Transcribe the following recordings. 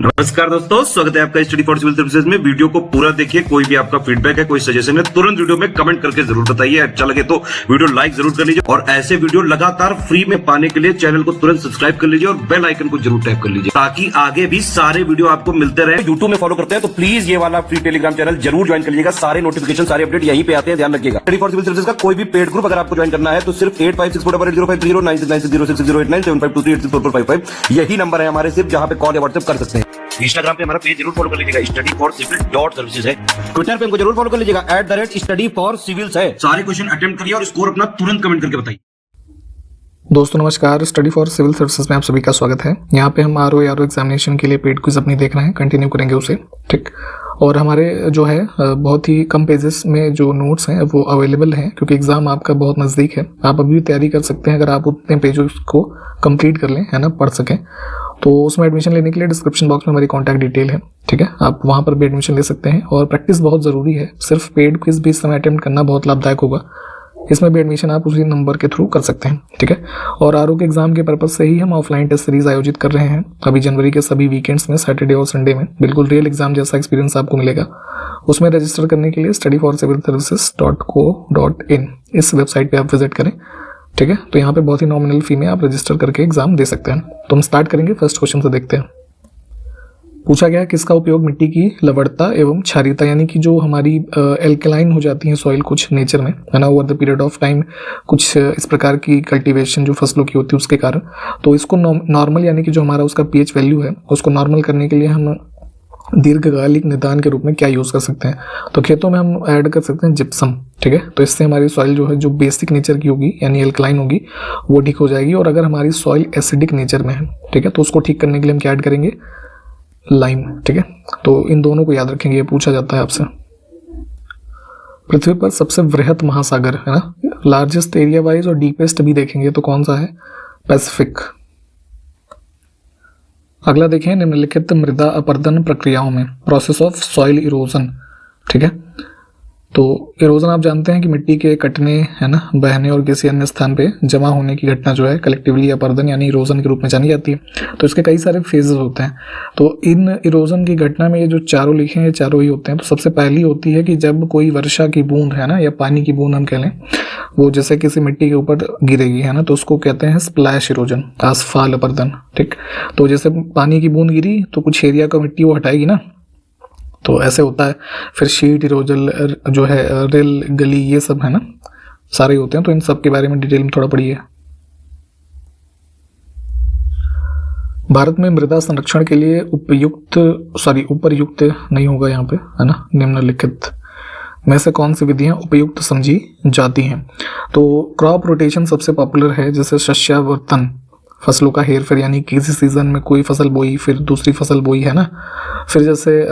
नमस्कार दोस्तों, स्वागत है आपका स्टडी फॉर सिविल सर्विसेज में। वीडियो को पूरा देखिए। कोई भी आपका फीडबैक है, कोई सजेशन है, तुरंत वीडियो में कमेंट करके जरूर बताइए। अच्छा लगे तो वीडियो लाइक जरूर कर लीजिए और ऐसे वीडियो लगातार फ्री में पाने के लिए चैनल को तुरंत सब्सक्राइब कर लीजिए और बेल आइकन को जरूर टैप कर लीजिए ताकि आगे भी सारे वीडियो आपको मिलते रहे। यूट्यूब में फॉलो करते हैं तो प्लीज ये वाला फ्री टेलीग्राम चैनल जरूर ज्वाइन कर लीजिएगा। सारे नोटिफिकेशन, सारे अपडेट यहीं पे आते हैं, ध्यान रखिएगा। स्टडी फॉर सिविल सर्विसेज का कोई भी पेड ग्रुप अगर आपको ज्वाइन करना है तो सिर्फ 856480560660897523864455 यही नंबर है हमारे, सिर्फ जहां पे कॉल या व्हाट्सएप कर सकते हैं। इंस्टाग्राम पे हमारा पेज जरूर फॉलो कर लीजिएगा, studyforcivil.services है। ट्विटर पे हमको जरूर फॉलो कर लीजिएगा, @studyforcivils है। सारे क्वेश्चन अटेम्प्ट करिए और स्कोर अपना तुरंत कमेंट करके बताइए। दोस्तों नमस्कार, स्टडी फॉर सिविल सर्विसेज में आप सभी का स्वागत है। यहाँ पे हम आरओ एग्जामिनेशन के लिए पेड क्विज अपनी देख रहे हैं, कंटिन्यू करेंगे उसे, ठीक। और हमारे जो है बहुत ही कम पेजेस में जो नोट्स हैं वो अवेलेबल हैं क्योंकि एग्जाम आपका बहुत नज़दीक है। आप अभी भी तैयारी कर सकते हैं अगर आप उतने पेजेस को कंप्लीट कर लें, है ना, पढ़ सकें। तो उसमें एडमिशन लेने के लिए डिस्क्रिप्शन बॉक्स में हमारी कॉन्टैक्ट डिटेल है, ठीक है। आप वहाँ पर भी एडमिशन ले सकते हैं और प्रैक्टिस बहुत ज़रूरी है। सिर्फ पेड क्विज भी इस समय अटेम्प्ट करना बहुत लाभदायक होगा। इसमें भी एडमिशन आप उसी नंबर के थ्रू कर सकते हैं, ठीक है। और आरओ के एग्जाम के पर्पज से ही हम ऑफलाइन टेस्ट सीरीज आयोजित कर रहे हैं अभी जनवरी के सभी वीकेंड्स में, सैटरडे और संडे में। बिल्कुल रियल एग्जाम जैसा एक्सपीरियंस आपको मिलेगा। उसमें रजिस्टर करने के लिए studyforcivilservices.co.in इस वेबसाइट पे आप विजिट करें, ठीक है। तो यहाँ पे बहुत ही नॉमिनल फी में आप रजिस्टर करके एग्जाम दे सकते हैं। तो हम स्टार्ट करेंगे फर्स्ट क्वेश्चन से, देखते हैं। पूछा गया किसका उपयोग मिट्टी की लवणता एवं क्षारीयता, यानी कि जो हमारी एल्कलाइन हो जाती है सॉइल कुछ नेचर में, है ना, over the period of time, कुछ इस प्रकार की कल्टीवेशन जो फसलों की होती है उसके कारण, तो इसको नॉर्मल यानी कि जो हमारा उसका पीएच वैल्यू है उसको नॉर्मल करने के लिए हम दीर्घकालिक निदान के रूप में क्या यूज़ कर सकते हैं। तो खेतों में हम ऐड कर सकते हैं जिप्सम, ठीक है। तो इससे हमारी सॉइल जो है जो बेसिक नेचर की होगी यानी एल्कलाइन होगी वो ठीक हो जाएगी। और अगर हमारी सॉइल एसिडिक नेचर में है, ठीक है, तो उसको ठीक करने के लिए हम क्या ऐड करेंगे, लाइम, ठीक है। तो इन दोनों को याद रखेंगे, ये पूछा जाता है आपसे। पृथ्वी पर सबसे वृहत महासागर, है ना, लार्जेस्ट एरिया वाइज और डीपेस्ट भी देखेंगे तो कौन सा है, पैसिफिक। अगला देखें, निम्नलिखित मृदा अपरदन प्रक्रियाओं में प्रोसेस ऑफ सॉइल इरोजन, ठीक है। तो इरोजन आप जानते हैं कि मिट्टी के कटने, है ना, बहने और किसी अन्य स्थान पे जमा होने की घटना जो है कलेक्टिवली अपरदन यानी इरोजन के रूप में जानी जाती है। तो इसके कई सारे फेजेस होते हैं। तो इन इरोजन की घटना में ये जो चारों लिखे हैं ये चारों ही होते हैं। तो सबसे पहली होती है कि जब कोई वर्षा की बूंद, है ना, या पानी की बूंद हम कह लें, वो जैसे किसी मिट्टी के ऊपर गिरेगी, है ना, तो उसको कहते हैं स्प्लैश इरोजन, आसफाल अपरदन, ठीक। तो जैसे पानी की बूंद गिरी तो कुछ एरिया का मिट्टी वो हटाएगी ना, तो ऐसे होता है। फिर शीट इरोजन जो है, रेल गली, ये सब, है ना, सारे होते हैं। तो इन सब के बारे में डिटेल में थोड़ा पढ़िए। भारत में मृदा संरक्षण के लिए उपयुक्त नहीं होगा यहाँ पे, है ना, निम्नलिखित में से कौन सी विधियां उपयुक्त समझी जाती हैं। तो क्रॉप रोटेशन सबसे पॉपुलर है, जैसे शस्यावर्तन, फसलों का हेर फेर, यानी किसी सीजन में कोई फसल बोई फिर दूसरी फसल बोई, है ना। फिर जैसे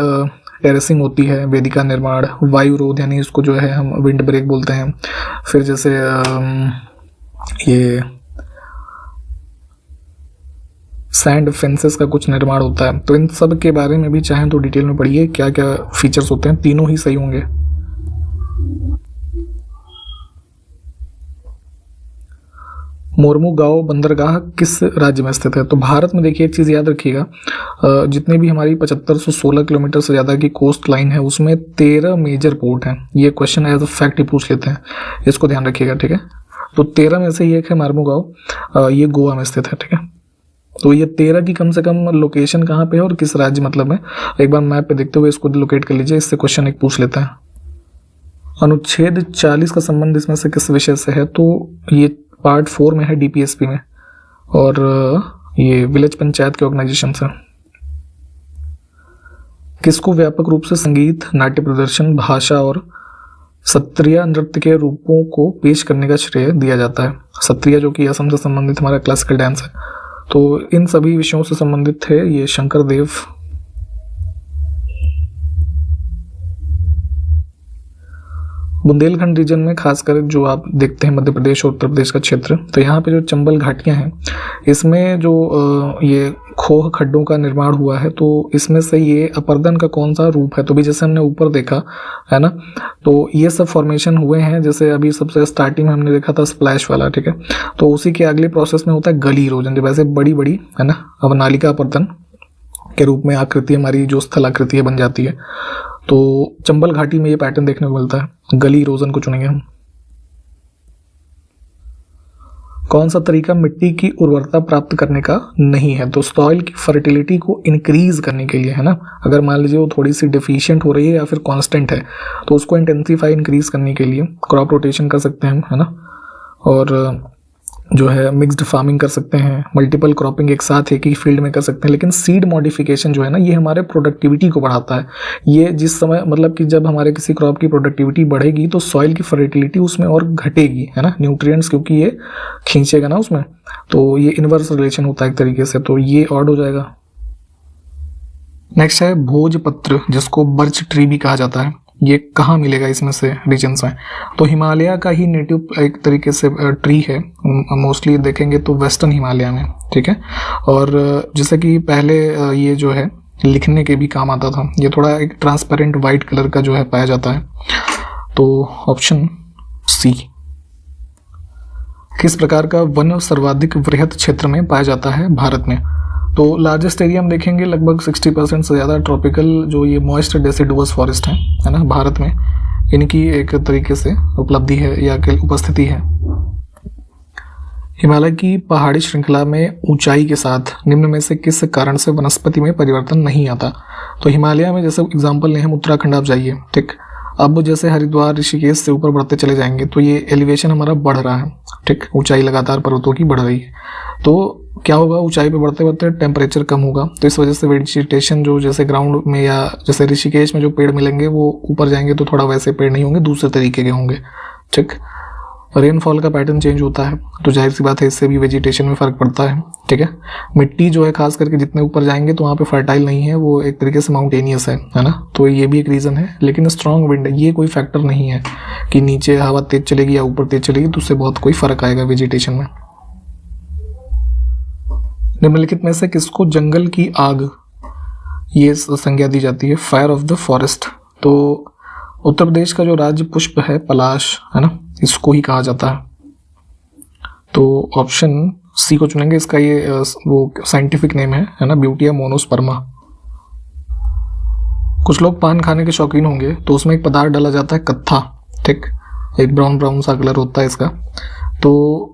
टेरेसिंग होती है, वेदिका निर्माण, वायु रोध यानी इसको जो है हम विंड ब्रेक बोलते हैं। फिर जैसे ये सैंड फेंसेस का कुछ निर्माण होता है। तो इन सब के बारे में भी चाहें तो डिटेल में पढ़िए, क्या क्या फीचर्स होते हैं। तीनों ही सही होंगे। मोरमू गांव बंदरगाह किस राज्य में स्थित है। तो भारत में देखिए एक चीज़ याद रखिएगा, जितने भी हमारी 7516 किलोमीटर से ज़्यादा की कोस्ट लाइन है उसमें 13 मेजर पोर्ट हैं। ये क्वेश्चन एज अ फैक्ट ही पूछ लेते हैं, इसको ध्यान रखिएगा, ठीक है। तो 13 में से ही एक है मोरमू गांव, ये गोवा में स्थित है, ठीक है। तो ये 13 की कम से कम लोकेशन कहाँ पे है और किस राज्य मतलब में, एक बार मैप पे देखते हुए इसको लोकेट कर लीजिए। इससे क्वेश्चन एक पूछ लेता है। अनुच्छेद 40 का संबंध इसमें से किस विषय से है। तो ये पार्ट 4 में है, डीपीएसपी में, और ये विलेज पंचायत के ऑर्गेनाइजेशन से। किसको व्यापक रूप से संगीत, नाट्य प्रदर्शन, भाषा और सत्रिया नृत्य के रूपों को पेश करने का श्रेय दिया जाता है। सत्रिया जो कि असम से संबंधित हमारा क्लासिकल डांस है। तो इन सभी विषयों से संबंधित थे ये शंकर देव। बुंदेलखंड रीजन में खासकर जो आप देखते हैं मध्य प्रदेश और उत्तर प्रदेश का क्षेत्र, तो यहाँ पे जो चंबल घाटियाँ हैं इसमें जो ये खोह खड्डों का निर्माण हुआ है, तो इसमें से ये अपरदन का कौन सा रूप है। तो भी जैसे हमने ऊपर देखा है ना, तो ये सब फॉर्मेशन हुए हैं। जैसे अभी सबसे स्टार्टिंग में हमने देखा था स्प्लैश वाला, ठीक है। तो उसी के अगले प्रोसेस में होता है गली इरोजन, जब ऐसे बड़ी बड़ी, है ना, अवनालिका अपरदन के रूप में आकृति हमारी जो स्थल आकृति है बन जाती है। तो चंबल घाटी में ये पैटर्न देखने को मिलता है। गली इरोजन को चुनेंगे हम। कौन सा तरीका मिट्टी की उर्वरता प्राप्त करने का नहीं है? तो सॉइल की फर्टिलिटी को इंक्रीज करने के लिए, है ना, अगर मान लीजिए वो थोड़ी सी डिफिशिएंट हो रही है या फिर कांस्टेंट है तो उसको इंटेंसिफाई इंक्रीज करने के लिए क्रॉप रोटेशन कर सकते हैं हम, है ना, और जो है मिक्स्ड फार्मिंग कर सकते हैं, मल्टीपल क्रॉपिंग एक साथ एक ही फील्ड में कर सकते हैं। लेकिन सीड मॉडिफिकेशन जो है ना, ये हमारे प्रोडक्टिविटी को बढ़ाता है। ये जिस समय मतलब कि जब हमारे किसी क्रॉप की प्रोडक्टिविटी बढ़ेगी तो सॉइल की फर्टिलिटी उसमें और घटेगी, है ना, न्यूट्रिएंट्स क्योंकि ये खींचेगा ना उसमें, तो ये इनवर्स रिलेशन होता है एक तरीके से, तो ये ऑड हो जाएगा। नेक्स्ट है भोजपत्र, जिसको बर्च ट्री भी कहा जाता है। ये कहाँ मिलेगा इसमें से रीजन्स में? तो हिमालय का ही नेटिव एक तरीके से ट्री है, मोस्टली देखेंगे तो वेस्टर्न हिमालय में, ठीक है। और जैसे कि पहले ये जो है लिखने के भी काम आता था। ये थोड़ा एक ट्रांसपेरेंट वाइट कलर का जो है पाया जाता है। तो ऑप्शन सी। किस प्रकार का वन सर्वाधिक वृहत क्षेत्र में पाया जाता है भारत में? तो लार्जेस्ट एरिया हम देखेंगे लगभग 60% से ज़्यादा ट्रॉपिकल जो ये मॉइस्ट डेसिडुअस फॉरेस्ट है ना, भारत में इनकी एक तरीके से उपलब्धि है या उपस्थिति है। हिमालय की पहाड़ी श्रृंखला में ऊंचाई के साथ निम्न में से किस कारण से वनस्पति में परिवर्तन नहीं आता? तो हिमालय में जैसे एग्जाम्पल लें हम, उत्तराखंड आप जाइए, ठीक, अब जैसे हरिद्वार ऋषिकेश से ऊपर बढ़ते चले जाएंगे तो ये एलिवेशन हमारा बढ़ रहा है, ठीक, ऊंचाई लगातार पर्वतों की बढ़ रही है। तो क्या होगा, ऊंचाई पे बढ़ते बढ़ते टेम्परेचर कम होगा, तो इस वजह से वेजिटेशन जो जैसे ग्राउंड में या जैसे ऋषिकेश में जो पेड़ मिलेंगे वो ऊपर जाएंगे तो थोड़ा वैसे पेड़ नहीं होंगे, दूसरे तरीके के होंगे, ठीक। रेनफॉल का पैटर्न चेंज होता है तो जाहिर सी बात है इससे भी वेजिटेशन में फ़र्क पड़ता है, ठीक है। मिट्टी जो है खास करके जितने ऊपर जाएंगे तो वहाँ पे फर्टाइल नहीं है, वो एक तरीके से माउंटेनियस है ना, तो ये भी एक रीज़न है। लेकिन स्ट्रॉन्ग विंड ये कोई फैक्टर नहीं है कि नीचे हवा तेज चलेगी या ऊपर तेज चलेगी, तो उससे बहुत कोई फ़र्क आएगा वेजिटेशन में। निम्नलिखित में से किसको जंगल की आग ये संज्ञा दी जाती है? Fire of the forest. तो उत्तर प्रदेश का जो राज्य पुष्प है पलाश, है ना, इसको ही कहा जाता है। तो ऑप्शन सी को चुनेंगे। इसका ये वो साइंटिफिक नेम है ना, ब्यूटिया मोनोस्पर्मा। कुछ लोग पान खाने के शौकीन होंगे तो उसमें एक पदार्थ डाला जाता है कत्था, ठीक, एक ब्राउन ब्राउन सा कलर होता है इसका। तो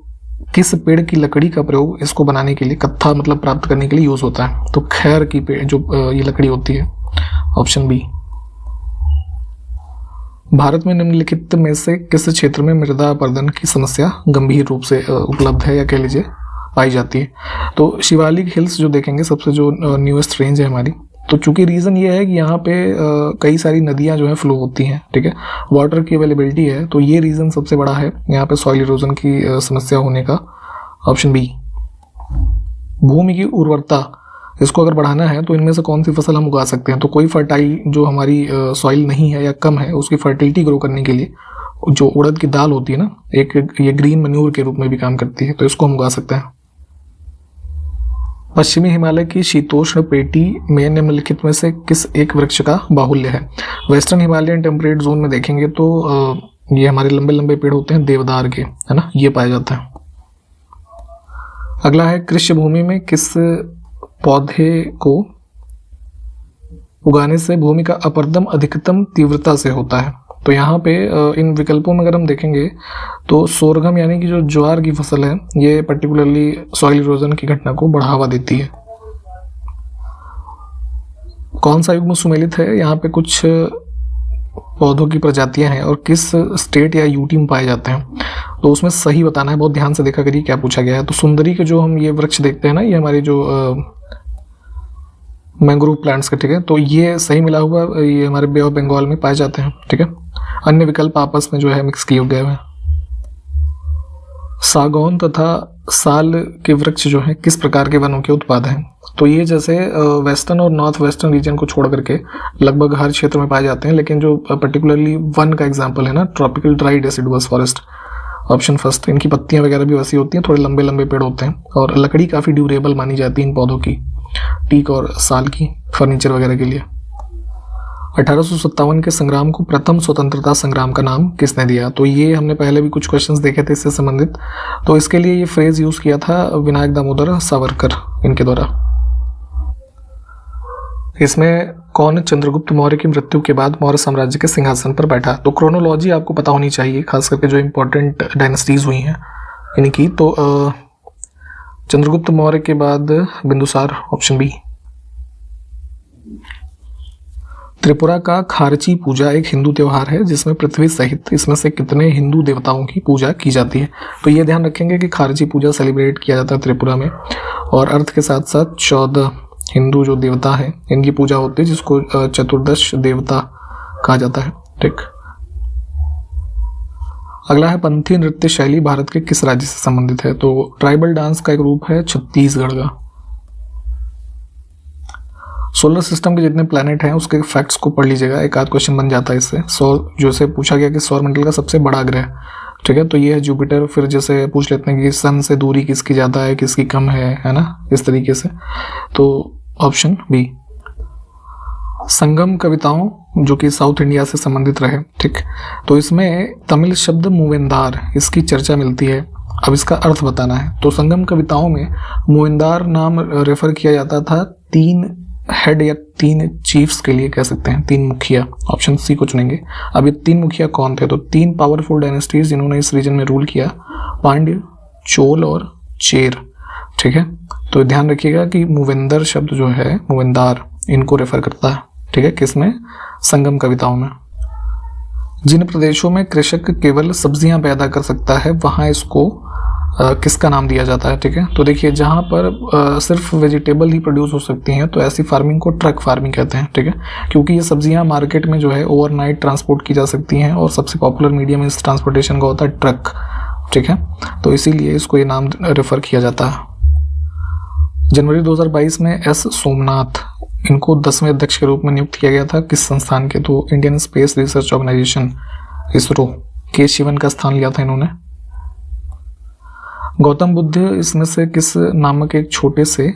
किस पेड़ की लकड़ी का प्रयोग इसको बनाने के लिए, कत्था मतलब प्राप्त करने के लिए यूज होता है? तो खैर की पेड़ जो ये लकड़ी होती है, ऑप्शन बी। भारत में निम्नलिखित में से किस क्षेत्र में मृदा अपरदन की समस्या गंभीर रूप से उपलब्ध है या कह लीजिए पाई जाती है? तो शिवालिक हिल्स जो देखेंगे सबसे जो न्यूएस्ट रेंज है हमारी, तो चूंकि रीज़न ये है कि यहाँ पे कई सारी नदियाँ जो है फ्लो होती हैं, ठीक है, वाटर की अवेलेबिलिटी है, तो ये रीज़न सबसे बड़ा है यहाँ पे सॉइल इरोजन की समस्या होने का। Option B. भूमि की उर्वरता इसको अगर बढ़ाना है तो इनमें से कौन सी फसल हम उगा सकते हैं? तो कोई फर्टाइल जो हमारी सॉइल नहीं है या कम है उसकी फर्टिलिटी ग्रो करने के लिए जो उड़द की दाल होती है ना, एक ये ग्रीन मैन्योर के रूप में भी काम करती है, तो इसको हम उगा सकते हैं। पश्चिमी हिमालय की शीतोष्ण पेटी में निम्नलिखित में से किस एक वृक्ष का बाहुल्य है? वेस्टर्न हिमालयन टेम्परेट जोन में देखेंगे तो ये हमारे लंबे लंबे पेड़ होते हैं देवदार के, है ना, ये पाया जाता है। अगला है कृषि भूमि में किस पौधे को उगाने से भूमि का अपरदन अधिकतम तीव्रता से होता है? तो यहाँ पे इन विकल्पों में अगर हम देखेंगे तो सोरगम यानी कि जो ज्वार की फसल है ये पर्टिकुलरली सॉइल इरोजन की घटना को बढ़ावा देती है। कौन सा युग्म सुमेलित है? यहाँ पे कुछ पौधों की प्रजातियां हैं और किस स्टेट या यूटी में पाए जाते हैं, तो उसमें सही बताना है। बहुत ध्यान से देखा करिए क्या पूछा गया है। तो सुंदरी के जो हम ये वृक्ष देखते हैं ना, ये हमारे जो मैंग्रोव प्लांट्स का, ठीक है, तो ये सही मिला हुआ ये हमारे बे ऑफ बंगाल में पाए जाते हैं, ठीक है। अन्य विकल्प आपस में जो है मिक्स किए गए हैं। सागौन तथा साल के वृक्ष जो हैं किस प्रकार के वनों के उत्पाद हैं? तो ये जैसे वेस्टर्न और नॉर्थ वेस्टर्न रीजन को छोड़ करके लगभग हर क्षेत्र में पाए जाते हैं, लेकिन जो पर्टिकुलरली वन का एग्जांपल है ना, tropical dry deciduous forest, option first. इनकी पत्तियां वगैरह भी वैसी होती हैं, थोड़े लंबे लंबे पेड़ होते हैं और लकड़ी काफ़ी ड्यूरेबल मानी जाती है इन पौधों की, टीक और साल की, फर्नीचर वगैरह के लिए। 1857 के संग्राम को प्रथम स्वतंत्रता संग्राम का नाम किसने दिया? तो ये हमने पहले भी कुछ क्वेश्चंस देखे थे इससे संबंधित, तो इसके लिए ये फ्रेज यूज किया था विनायक दामोदर सावरकर इनके द्वारा। इसमें कौन चंद्रगुप्त मौर्य की मृत्यु के बाद मौर्य साम्राज्य के सिंहासन पर बैठा? तो क्रोनोलॉजी आपको पता होनी चाहिए, खास करके जो इम्पोर्टेंट डायनेस्टीज हुई हैं इनकी। तो चंद्रगुप्त मौर्य के बाद बिंदुसार, ऑप्शन बी। त्रिपुरा का खारची पूजा एक हिंदू त्योहार है जिसमें पृथ्वी सहित इसमें से कितने हिंदू देवताओं की पूजा की जाती है? तो ये ध्यान रखेंगे कि खारची पूजा सेलिब्रेट किया जाता है त्रिपुरा में, और अर्थ के साथ साथ 14 हिंदू जो देवता है इनकी पूजा होती है, जिसको चतुर्दश देवता कहा जाता है। ठीक, अगला है पंथी नृत्य शैली भारत के किस राज्य से संबंधित है? तो ट्राइबल डांस का एक रूप है छत्तीसगढ़ का। सोलर सिस्टम के जितने प्लैनेट हैं उसके फैक्ट्स को पढ़ लीजिएगा, एक आध क्वेश्चन बन जाता है इससे। सौर, जैसे पूछा गया कि सौरमंडल का सबसे बड़ा ग्रह, ठीक है, तो ये है जुपिटर। फिर जैसे पूछ लेते हैं कि सन से दूरी किसकी ज़्यादा है, किसकी कम है ना, इस तरीके से। तो ऑप्शन बी। संगम कविताओं जो कि साउथ इंडिया से संबंधित रहे, ठीक, तो इसमें तमिल शब्द मूवेंदार इसकी चर्चा मिलती है। अब इसका अर्थ बताना है। तो संगम कविताओं में मूवेंदार नाम रेफर किया जाता था 3 हेड या 3 चीफ्स के लिए, कह सकते हैं 3 मुखिया। ऑप्शन सी को चुनेंगे। अब ये 3 मुखिया कौन थे? तो 3 पावरफुल डायनेस्टीज जिन्होंने इस रीजन में रूल किया, पांड्य, चोल और चेर। ठीक है, तो ध्यान रखिएगा कि मूवेंदर शब्द जो है, मूवेंदार, इनको रेफर करता है। ठीक है, किसमें? संगम कविताओं में। जिन प्रदेशों में कृषक केवल सब्जियां पैदा कर सकता है वहां इसको किसका नाम दिया जाता है? ठीक है, तो देखिए जहाँ पर सिर्फ वेजिटेबल ही प्रोड्यूस हो सकती हैं तो ऐसी फार्मिंग को ट्रक फार्मिंग कहते हैं। ठीक है, क्योंकि ये सब्जियां मार्केट में जो है ओवरनाइट ट्रांसपोर्ट की जा सकती हैं और सबसे पॉपुलर मीडियम इस ट्रांसपोर्टेशन का होता है ट्रक। ठीक है, तो इसीलिए इसको ये नाम रेफर किया जाता है। जनवरी 2022 में एस सोमनाथ, इनको 10वें अध्यक्ष के रूप में नियुक्त किया गया था किस संस्थान के? तो Indian space research organisation, ISRO के शिवन का स्थान लिया था इन्होंने। गौतम बुद्ध इसमें से किस नामक एक छोटे से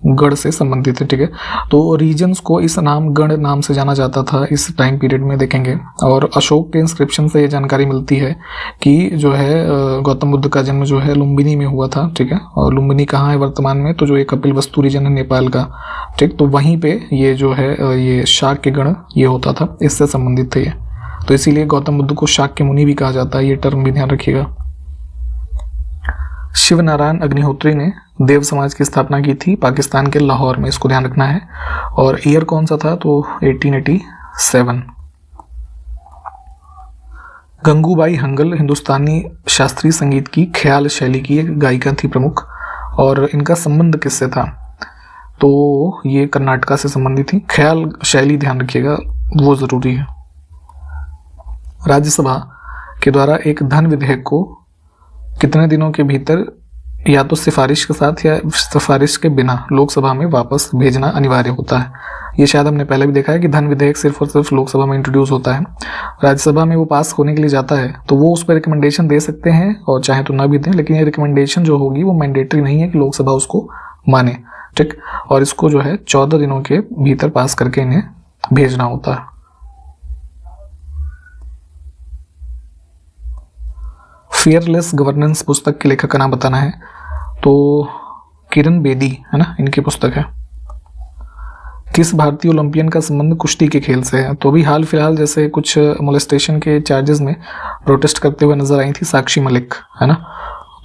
गढ़ से संबंधित है? ठीक है, तो रीजन्स को इस नाम गढ़ नाम से जाना जाता था इस टाइम पीरियड में, देखेंगे। और अशोक के इंस्क्रिप्शन से ये जानकारी मिलती है कि जो है गौतम बुद्ध का जन्म जो है लुम्बिनी में हुआ था। ठीक है, और लुम्बिनी कहाँ है वर्तमान में? तो जो ये कपिलवस्तु रीजन है नेपाल का, ठीक, तो वहीं पे ये जो है ये शाक के गण ये होता था, इससे संबंधित थे ये। तो इसीलिए गौतम बुद्ध को शाक के मुनि भी कहा जाता है, ये टर्म भी ध्यान रखिएगा। शिव नारायण अग्निहोत्री ने देव समाज की स्थापना की थी पाकिस्तान के लाहौर में, इसको ध्यान रखना है। और ईयर कौन सा था? तो 1887। गंगूबाई हंगल हिंदुस्तानी शास्त्रीय संगीत की ख्याल शैली की एक गायिका थी प्रमुख, और इनका संबंध किससे था? तो ये कर्नाटका से संबंधित थी। ख्याल शैली ध्यान रखिएगा, वो जरूरी है। राज्यसभा के द्वारा एक धन विधेयक को कितने दिनों के भीतर या तो सिफारिश के साथ या सिफारिश के बिना लोकसभा में वापस भेजना अनिवार्य होता है? ये शायद हमने पहले भी देखा है कि धन विधेयक सिर्फ और सिर्फ लोकसभा में इंट्रोड्यूस होता है, राज्यसभा में वो पास होने के लिए जाता है तो वो उस पर रिकमेंडेशन दे सकते हैं और चाहे तो ना भी दें, लेकिन ये रिकमेंडेशन जो होगी वो मैंडेटरी नहीं है कि लोकसभा उसको माने। ठीक, और इसको जो है 14 दिनों के भीतर पास करके इन्हें भेजना होता है। फियरलेस गवर्नेंस पुस्तक के लेखक का नाम बताना है। तो किरण बेदी है ना, इनकी पुस्तक है। किस भारतीय ओलंपियन का संबंध कुश्ती के खेल से है? तो अभी हाल फिलहाल जैसे कुछ मोलेस्टेशन के चार्जेस में प्रोटेस्ट करते हुए नजर आई थी साक्षी मलिक, है ना।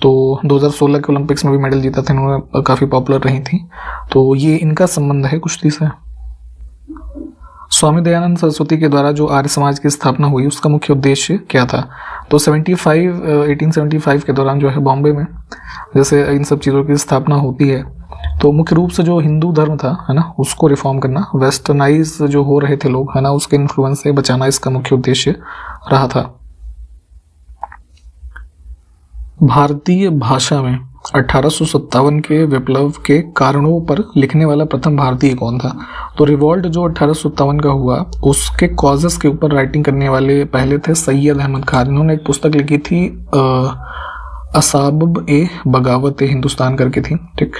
तो 2016 के ओलंपिक्स में भी मेडल जीता था इन्होंने, काफ़ी पॉपुलर रही थी। तो ये इनका संबंध है कुश्ती से। स्वामी दयानंद सरस्वती के द्वारा जो आर्य समाज की स्थापना हुई उसका मुख्य उद्देश्य क्या था? तो 1875 के दौरान जो है बॉम्बे में जैसे इन सब चीज़ों की स्थापना होती है, तो मुख्य रूप से जो हिंदू धर्म था, है ना, उसको रिफॉर्म करना, वेस्टर्नाइज जो हो रहे थे लोग, है ना, उसके इन्फ्लुएंस से बचाना इसका मुख्य उद्देश्य रहा था। भारतीय भाषा में 1857 के विप्लव के कारणों पर लिखने वाला प्रथम भारतीय कौन था? तो रिवॉल्ट जो 1857 का हुआ उसके कॉजेस के ऊपर राइटिंग करने वाले पहले थे सैयद अहमद खान। इन्होंने एक पुस्तक लिखी थी असाबब ए बगावत ए हिंदुस्तान करके थी। ठीक,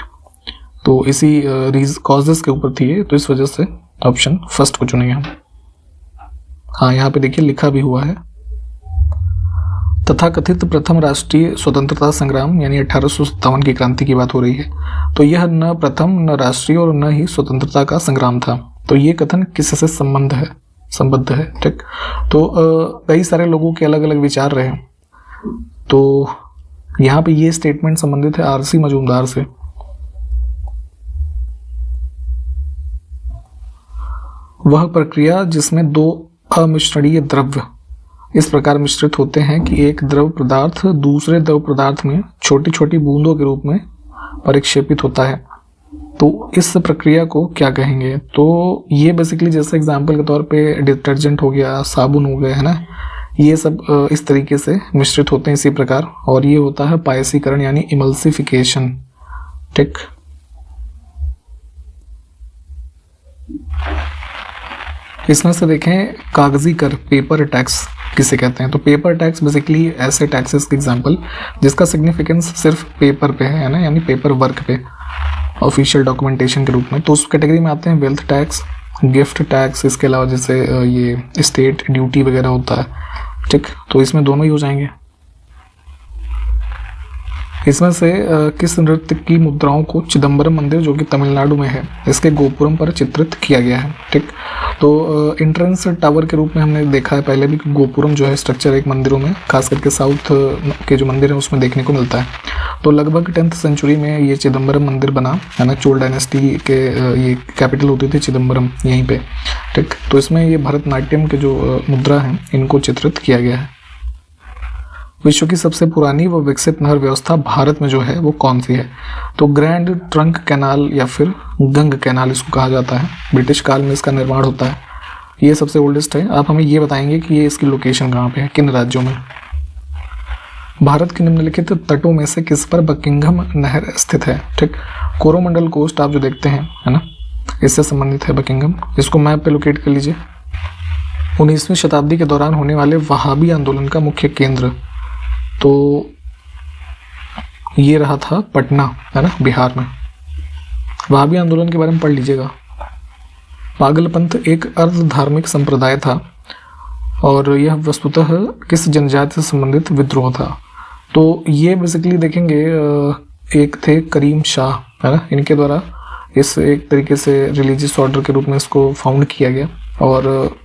तो इसी कॉजेस के ऊपर थी ये, तो इस वजह से ऑप्शन फर्स्ट को चुनेंगे हम। हाँ, यहाँ पे देखिए लिखा भी हुआ है। तथाकथित प्रथम राष्ट्रीय स्वतंत्रता संग्राम यानी 1857 की क्रांति की बात हो रही है। तो यह न प्रथम, न राष्ट्रीय और न ही स्वतंत्रता का संग्राम था। तो ये कथन किससे संबद्ध है। ठीक, तो कई सारे लोगों के अलग अलग विचार रहे। तो यहाँ पे ये स्टेटमेंट संबंधित है आरसी मजूमदार से। वह प्रक्रिया जिसमें दो अमिश्रणीय द्रव्य इस प्रकार मिश्रित होते हैं कि एक द्रव पदार्थ दूसरे द्रव पदार्थ में छोटी छोटी बूंदों के रूप में परिक्षेपित होता है, तो इस प्रक्रिया को क्या कहेंगे। तो ये बेसिकली जैसे एग्जांपल के तौर पे डिटर्जेंट हो गया, साबुन हो गए, है ना, ये सब इस तरीके से मिश्रित होते हैं इसी प्रकार, और ये होता है पायसीकरण यानी इमल्सिफिकेशन। ठीक, इसमें से देखें कागजी कर, पेपर टैक्स किसे कहते हैं। तो पेपर टैक्स बेसिकली ऐसे टैक्सेस के एग्जांपल जिसका सिग्निफिकेंस सिर्फ पेपर पे है ना, यानी पेपर वर्क पे, ऑफिशियल डॉक्यूमेंटेशन के रूप में। तो उस कैटेगरी में आते हैं वेल्थ टैक्स, गिफ्ट टैक्स, इसके अलावा जैसे ये स्टेट ड्यूटी वगैरह होता है। ठीक, तो इसमें दोनों ही हो जाएंगे। इसमें से किस नृत्य की मुद्राओं को चिदम्बरम मंदिर जो कि तमिलनाडु में है इसके गोपुरम पर चित्रित किया गया है। ठीक, तो एंट्रेंस टावर के रूप में हमने देखा है पहले भी कि गोपुरम जो है स्ट्रक्चर एक मंदिरों में, खास करके साउथ के जो मंदिर हैं उसमें देखने को मिलता है। तो लगभग 10th सेंचुरी में ये चिदम्बरम मंदिर बना है ना, चोल डायनेस्टी के ये कैपिटल होती थी चिदम्बरम यहीं पे। ठीक, तो इसमें ये भरतनाट्यम के जो मुद्रा हैं इनको चित्रित किया गया है। विश्व की सबसे पुरानी व विकसित नहर व्यवस्था भारत में जो है वो कौन सी है। तो ग्रैंड ट्रंक कैनाल या फिर गंग कैनाल इसको कहा जाता है। ब्रिटिश काल में इसका निर्माण होता है, ये सबसे ओल्डेस्ट है। आप हमें ये बताएंगे कि ये इसकी लोकेशन कहाँ पे है, किन राज्यों में। भारत के निम्नलिखित तटों में से किस पर बकिंघम नहर स्थित है। ठीक, कोरोमंडल कोस्ट आप जो देखते हैं है ना, इससे संबंधित है बकिंघम। इसको मैप पे लोकेट कर लीजिए। 19वीं शताब्दी के दौरान होने वाले वहाबी आंदोलन का मुख्य केंद्र तो ये रहा था पटना, है ना, बिहार में। वहाबी आंदोलन के बारे में पढ़ लीजिएगा। पागलपंथ एक अर्ध धार्मिक संप्रदाय था और यह वस्तुतः किस जनजाति से संबंधित विद्रोह था। तो ये बेसिकली देखेंगे एक थे करीम शाह, है ना, इनके द्वारा इस एक तरीके से रिलीजियस ऑर्डर के रूप में इसको फाउंड किया गया। और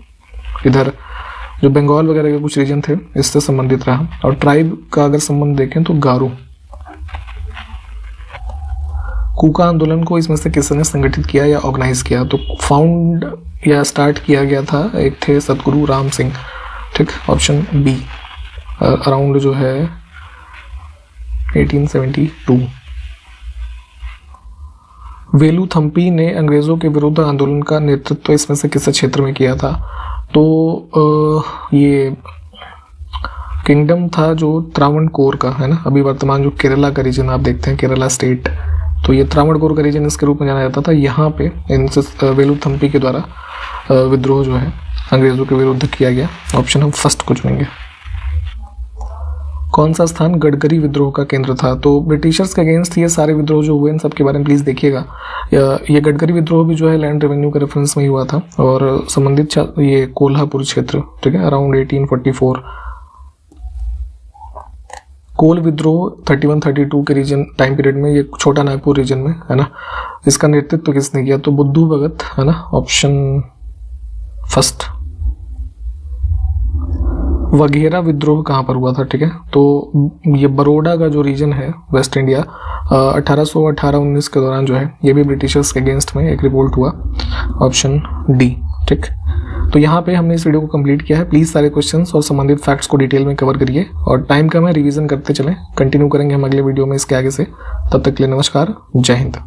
इधर जो बंगाल वगैरह के कुछ रीजन थे इससे संबंधित रहा। और ट्राइब का अगर संबंध देखें तो गारो। कूका आंदोलन को इसमें से किसने संगठित किया या ऑर्गेनाइज किया। तो फाउंड या स्टार्ट किया गया था, एक थे सतगुरु राम सिंह। ठीक, ऑप्शन बी, अराउंड जो है 1872। वेलुथम्पी ने अंग्रेजों के विरुद्ध आंदोलन का नेतृत्व इसमें से किस क्षेत्र में किया था। तो ये किंगडम था जो त्रावणकोर का, है ना, अभी वर्तमान जो केरला का रीजन आप देखते हैं, केरला स्टेट, तो ये त्रावणकोर का रीजन इसके रूप में जाना जाता था। यहाँ पे इनसे वेलुथम्पी के द्वारा विद्रोह जो है अंग्रेजों के विरुद्ध किया गया। ऑप्शन हम फर्स्ट को चुनेंगे। कौन सा स्थान गडकरी विद्रोह का केंद्र था। तो ब्रिटिशर्स के अगेंस्ट ये सारे विद्रोह जो हुए इन सब के बारे में प्लीज़ देखिएगा। ये गडकरी विद्रोह भी जो है लैंड रेवेन्यू के रेफरेंस में ही हुआ था और संबंधित ये कोल्हापुर क्षेत्र, ठीक है, अराउंड 1844। कोल विद्रोह 31-32 के रीजन टाइम पीरियड में, ये छोटा नागपुर रीजन में, है ना, इसका नेतृत्व किसने किया। तो बुद्धू भगत, है ना, ऑप्शन फर्स्ट। वघेरा विद्रोह कहाँ पर हुआ था। ठीक है, तो ये बड़ौदा का जो रीजन है वेस्ट इंडिया, 1818-19 के दौरान जो है ये भी ब्रिटिशर्स के अगेंस्ट में एक रिवोल्ट हुआ। Option D. ठीक, तो यहाँ पे हमने इस वीडियो को कंप्लीट किया है। प्लीज़ सारे क्वेश्चंस और संबंधित फैक्ट्स को डिटेल में कवर करिए और टाइम कम है, रिवीजन करते चलें। कंटिन्यू करेंगे हम अगले वीडियो में इसके आगे से। तब तक के लिए नमस्कार, जय हिंद।